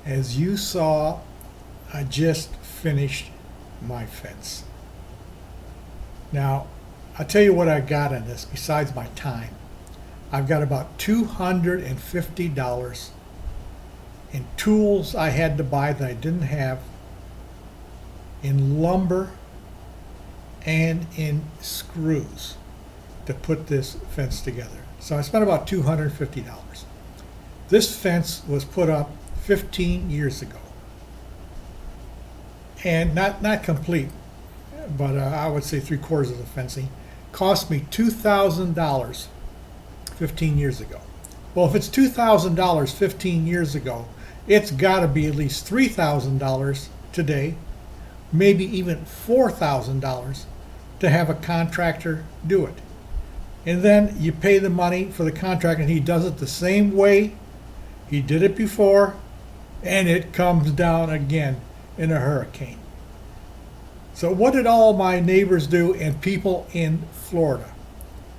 As you saw, I just finished my fence. Now, I'll tell you what I got on this besides my time. I've got about $250 in tools I had to buy that I didn't have, in lumber, and in screws to put this fence together. So I spent about $250. This fence was put up 15 years ago. And not complete, but I would say 3/4 of the fencing. Cost me $2,000 15 years ago. Well, if it's $2,000 15 years ago, it's got to be at least $3,000 today, maybe even $4,000 to have a contractor do it. And then you pay the money for the contractor, and he does it the same way he did it before, and it comes down again in a hurricane. So what did all my neighbors do and people in Florida?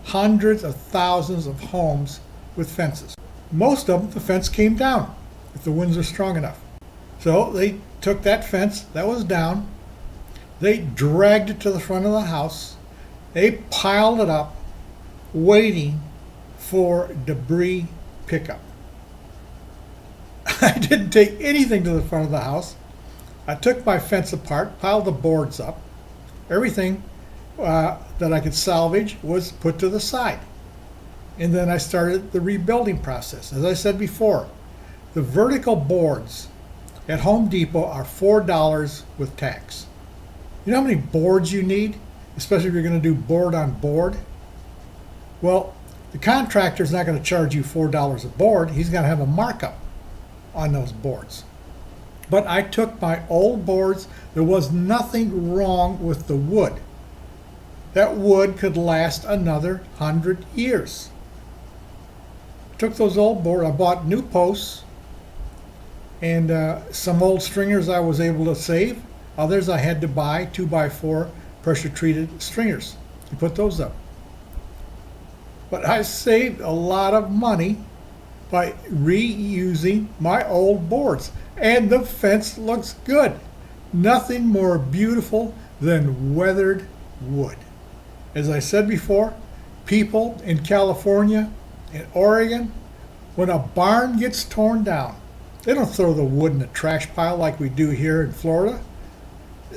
Hundreds of thousands of homes with fences. Most of them, the fence came down if the winds are strong enough. So they took that fence that was down, they dragged it to the front of the house, they piled it up, waiting for debris pickup. I didn't take anything to the front of the house. I took my fence apart, piled the boards up. Everything that I could salvage was put to the side. And then I started the rebuilding process. As I said before, the vertical boards at Home Depot are $4 with tax. You know how many boards you need, especially if you're going to do board on board? Well, the contractor's not going to charge you $4 a board. He's going to have a markup on those boards. But I took my old boards. There was nothing wrong with the wood. That wood could last another 100 years. Took those old boards. I bought new posts and some old stringers I was able to save. Others I had to buy 2x4 pressure treated stringers to put those up. But I saved a lot of money by reusing my old boards. And the fence looks good. Nothing more beautiful than weathered wood. As I said before, people in California and Oregon, when a barn gets torn down, they don't throw the wood in the trash pile like we do here in Florida.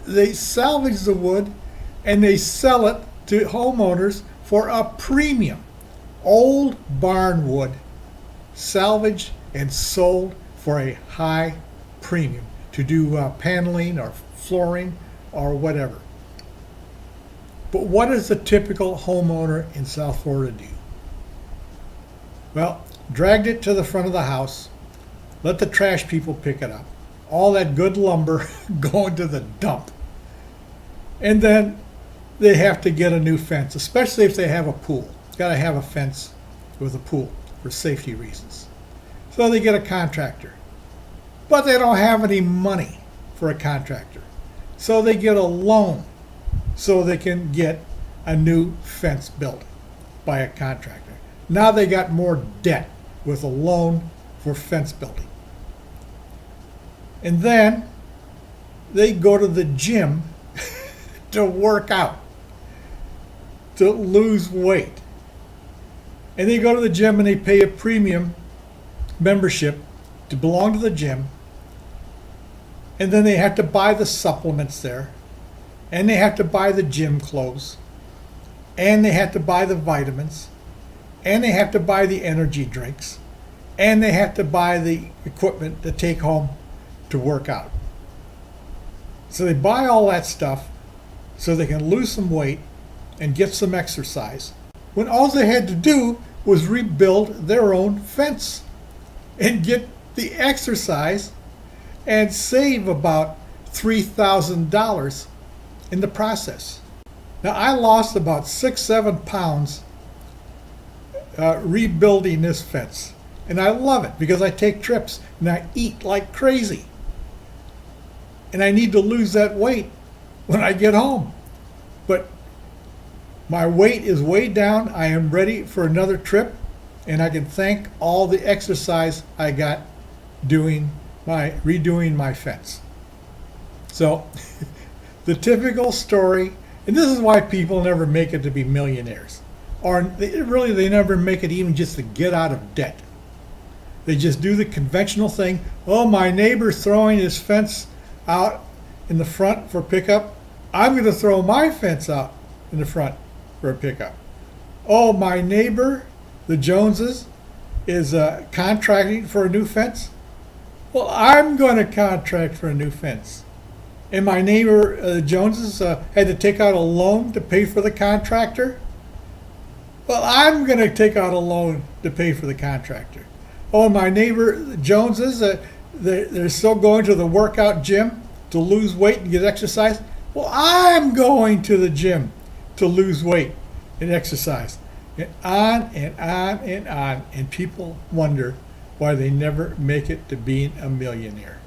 They salvage the wood and they sell it to homeowners for a premium. Old barn wood, salvaged and sold for a high premium to do paneling or flooring or whatever. But what does the typical homeowner in South Florida do? Well, dragged it to the front of the house, let the trash people pick it up, all that good lumber going to the dump. And then they have to get a new fence, especially if they have a pool. Got to have a fence with a pool for safety reasons. So they get a contractor. But they don't have any money for a contractor. So they get a loan so they can get a new fence built by a contractor. Now they got more debt with a loan for fence building. And then they go to the gym to work out, to lose weight. And they go to the gym and they pay a premium membership to belong to the gym. And then they have to buy the supplements there. And they have to buy the gym clothes. And they have to buy the vitamins. And they have to buy the energy drinks. And they have to buy the equipment to take home to work out. So they buy all that stuff so they can lose some weight and get some exercise, when all they had to do was rebuild their own fence and get the exercise and save about $3,000 in the process. Now, I lost about 6-7 pounds rebuilding this fence, and I love it because I take trips and I eat like crazy, and I need to lose that weight when I get home. But my weight is way down. I am ready for another trip, and I can thank all the exercise I got doing redoing my fence. So the typical story, and this is why people never make it to be millionaires, or they never make it even just to get out of debt. They just do the conventional thing. Oh, my neighbor's throwing his fence out in the front for pickup. I'm going to throw my fence out in the front for a pickup. Oh, my neighbor, the Joneses, is contracting for a new fence. Well, I'm going to contract for a new fence. And my neighbor, the Joneses, had to take out a loan to pay for the contractor. Well, I'm going to take out a loan to pay for the contractor. Oh, my neighbor, the Joneses, they're still going to the workout gym to lose weight and get exercise. Well, I'm going to the gym to lose weight and exercise. And on and on and on. And people wonder why they never make it to being a millionaire.